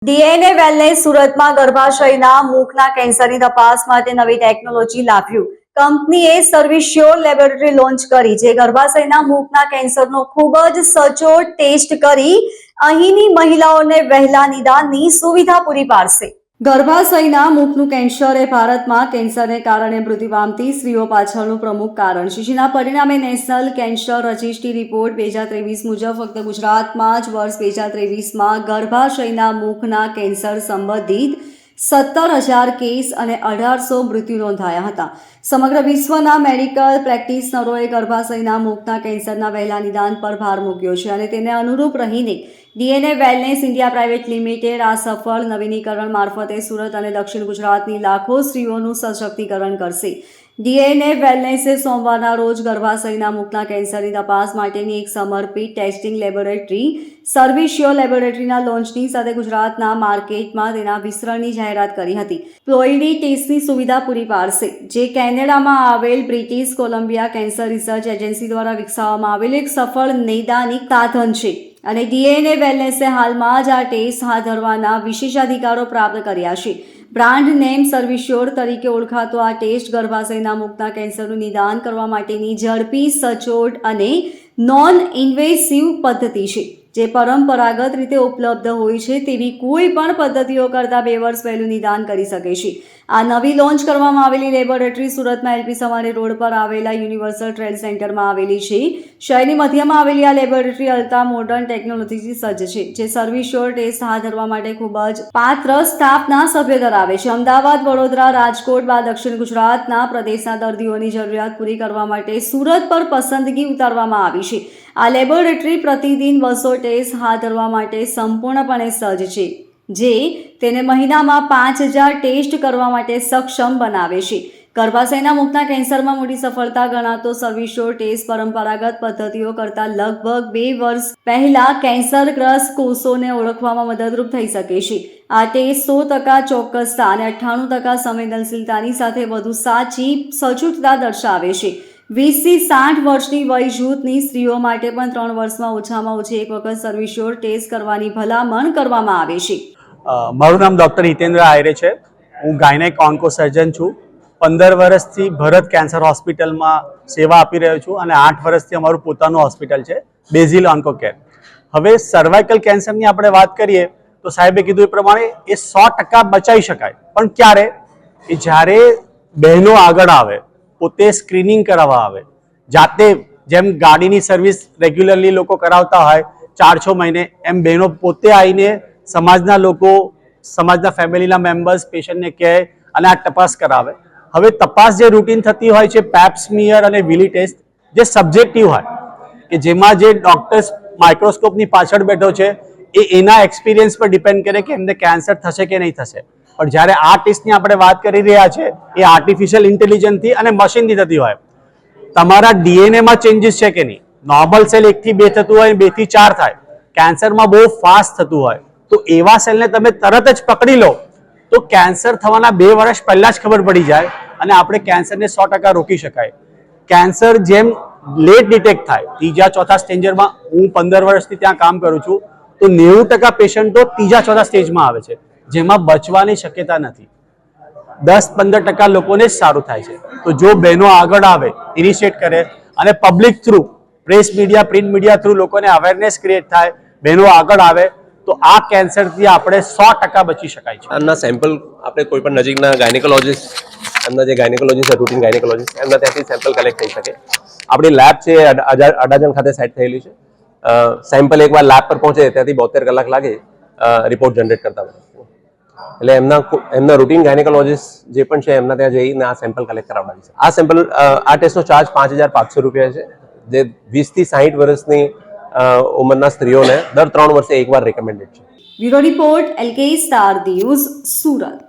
DNA wellness સુરતમાં ગર્ભાશયના મુખના કેન્સરની તપાસ માટે નવી ટેકનોલોજી લાવ્યું. કંપનીએ સર્વિસ્યોર લેબોરેટરી લોન્ચ કરી, જે ગર્ભાશયના મુખના કેન્સરનો ખૂબ જ સચોટ ટેસ્ટ કરી અહીંની મહિલાઓને વહેલા નિદાનની સુવિધા પૂરી પાડશે. ગર્ભાશયના મુખનું કેન્સર એ ભારતમાં કેન્સરને કારણે મૃત્યુ પામતી સ્ત્રીઓ પાછળનું પ્રમુખ કારણ છે. જેના પરિણામે નેશનલ કેન્સર રજિસ્ટ્રી રિપોર્ટ 2023 મુજબ ફક્ત ગુજરાતમાં જ વર્ષ 2023માં ગર્ભાશયના મુખના કેન્સર સંબંધિત 17,000 કેસ અને 1,800 મૃત્યુ નોંધાયા હતા. સમગ્ર વિશ્વના મેડિકલ પ્રેક્ટિશનરોએ ગર્ભાશયના મુખના કેન્સરના વહેલા નિદાન પર ભાર મૂક્યો છે અને તેને અનુરૂપ રહીને DNA wellness India private limited આ સફળ નવીનીકરણ મારફતે સુરત અને દક્ષિણ ગુજરાતની લાખો સ્ત્રીઓનું સશક્તિકરણ કરશે. ડીએનએ વેલનેસે સોમવારના રોજ ગર્ભાશયના મુખના કેન્સરની તપાસ માટેની એક સમર્પિત ટેસ્ટિંગ લેબોરેટરી સર્વિસ્યોર લેબોરેટરીના લોન્ચની સાથે ગુજરાતના માર્કેટમાં તેના વિસ્તરણની જાહેરાત કરી હતી. પ્લોઇડી ટેસ્ટની સુવિધા પૂરી પાડશે, જે કેનેડામાં આવેલ British Columbia cancer research agency દ્વારા વિકસાવવામાં આવેલ એક સફળ નૈદાનિક સાધન છે. અને ડીએનએ વેલનેસે હાલમાં જ આ ટેસ્ટ હાથ ધરવાના વિશેષાધિકારો પ્રાપ્ત કર્યા છે. બ્રાન્ડ નેમ સર્વિસ્યોર તરીકે ઓળખાતો આ ટેસ્ટ ગર્ભાશયના મુખના કેન્સરનું નિદાન કરવા માટેની ઝડપી, સચોટ અને નોન ઇન્વેસિવ પદ્ધતિ છે, જે પરંપરાગત રીતે ઉપલબ્ધ હોય છે તેવી કોઈ પણ પદ્ધતિઓ કરતાં 2 વર્ષ પહેલું નિદાન કરી શકે છે. આ નવી લોન્ચ કરવામાં આવેલી લેબોરેટરી સુરતમાં એલપી સવાણી રોડ પર આવેલા યુનિવર્સલ ટ્રેડ સેન્ટરમાં આવેલી છે. શહેરની મધ્યમાં આવેલી આ લેબોરેટરી અલ્ટ્રા મોડર્ન ટેકનોલોજીથી સજ્જ છે, જે સર્વિસ્યોર ટેસ્ટ હાથ ધરવા માટે ખૂબ જ પાત્ર સ્ટાફના સભ્યો ધરાવે છે. અમદાવાદ, વડોદરા, રાજકોટ બાદ દક્ષિણ ગુજરાતના પ્રદેશના દર્દીઓની જરૂરિયાત પૂરી કરવા માટે સુરત પર પસંદગી ઉતારવામાં આવી છે. આ લેબોરેટરી પ્રતિદિન 200 ટેસ્ટ હાથ ધરવા માટે સંપૂર્ણપણે સજ્જ છે, જે તેને મહિનામાં 5,000 ટેસ્ટ કરવા માટે સક્ષમ બનાવે છે. ગર્ભાશયના મુખના કેન્સરમાં મોટી સફળતા ગણાતો સર્વિસ્યોર ટેસ્ટ પરંપરાગત પદ્ધતિઓ કરતાં લગભગ 2 વર્ષ પહેલા કેન્સરગ્રસ્ત કોષોને ઓળખવામાં મદદરૂપ થઈ શકે છે. આ ટેસ્ટ 100% ચોક્કસતા અને 98% સંવેદનશીલતાની સાથે વધુ સાચી સચોટતા દર્શાવે છે. 20 થી 60 વર્ષની વય જૂથની સ્ત્રીઓ માટે પણ 3 વર્ષમાં ઓછામાં ઓછી એક વખત સર્વિસ્યોર ટેસ્ટ કરવાની ભલામણ કરવામાં આવે છે. મારું નામ ડૉક્ટર હિતેન્દ્ર આયરે છે. હું ગાયનેક ઓન્કો સર્જન છું. 15 વર્ષથી ભરત કેન્સર હોસ્પિટલમાં સેવા આપી રહ્યો છું અને 8 વર્ષથી અમારું પોતાનું હોસ્પિટલ છે, બેઝિલ ઓન્કો કેર. હવે સર્વાઇકલ કેન્સરની આપણે વાત કરીએ તો સાહેબે કીધું એ પ્રમાણે એ 100% બચાવી શકાય. પણ ક્યારે? એ જ્યારે બહેનો આગળ આવે, પોતે સ્ક્રીનિંગ કરાવવા આવે, જાતે જેમ ગાડીની સર્વિસ રેગ્યુલરલી લોકો કરાવતા હોય 4-6 મહિને, એમ બહેનો પોતે આવીને સમાજના લોકો, સમાજના ફેમિલીના મેમ્બર્સ પેશન્ટને કહે અને આ તપાસ કરાવે. હવે તપાસ જે રૂટીન થતી હોય છે, પેપ સ્મિયર અને વિલી ટેસ્ટ, જે સબ્જેક્ટિવ હોય, કે જેમાં જે ડૉક્ટર્સ માઇક્રોસ્કોપની પાછળ બેઠો છે એ એના એક્સપિરિયન્સ પર ડિપેન્ડ કરે કે એમને કેન્સર થશે કે નહીં થશે. પણ જ્યારે આ ટેસ્ટની આપણે વાત કરી રહ્યા છે એ આર્ટિફિશિયલ ઇન્ટેલિજન્સથી અને મશીનથી થતી હોય. તમારા ડીએનએમાં ચેન્જીસ છે કે નહીં? નોર્મલ સેલ 1 થી 2 થતું હોય, 2 થી 4 થાય. કેન્સરમાં બહુ ફાસ્ટ થતું હોય, તો એવા સેલને તમે તરત જ પકડી લો તો કેન્સર થવાના 2 વર્ષ પહેલાં જ ખબર પડી જાય અને આપણે કેન્સરને 100% રોકી શકાય. કેન્સર જેમ લેટ ડિટેક્ટ થાય, 3-4 સ્ટેજમાં, હું 15 વર્ષથી ત્યાં કામ કરું છું, તો 90% પેશન્ટો 3-4 સ્ટેજમાં આવે છે, જેમાં બચવાની શક્યતા નથી. 10-15% લોકોને જ સારું થાય છે. તો જો બહેનો આગળ આવે, ઇનિશિએટ કરે અને public through, press media, print media through લોકોને અવેરનેસ ક્રિએટ થાય, બહેનો આગળ આવે, તો આ કેન્સરથી આપણે 100% બચી શકાય છે. આના સેમ્પલ આપણે કોઈ પણ નજીકના ગાયનેકોલોજીસ્ટ, એમના જે ગાયનેકોલોજીસ્ટ, રૂટીન ગાયનેકોલોજીસ્ટ, એમના ત્યાંથી સેમ્પલ કલેક્ટ થઈ શકે. આપણી લેબ છે અડાજણ ખાતે સેટ થયેલી છે. સેમ્પલ એકવાર લેબ પર પહોંચે ત્યાંથી 72 કલાક લાગે રિપોર્ટ જનરેટ કરતા હોય. એટલે એમના રૂટીન ગાયનેકોલોજીસ્ટ જે પણ છે એમના ત્યાં જઈને આ સેમ્પલ કલેક્ટ કરાવડાવી છે. આ સેમ્પલ, આ ટેસ્ટનો ચાર્જ 5,500 રૂપિયા છે, જે 20 થી 60 વર્ષની ઉંમરના સ્ત્રીઓને દર 3 વર્ષે એકવાર રેકમેન્ડેડ છે. Bureau report, LK star news, Surat.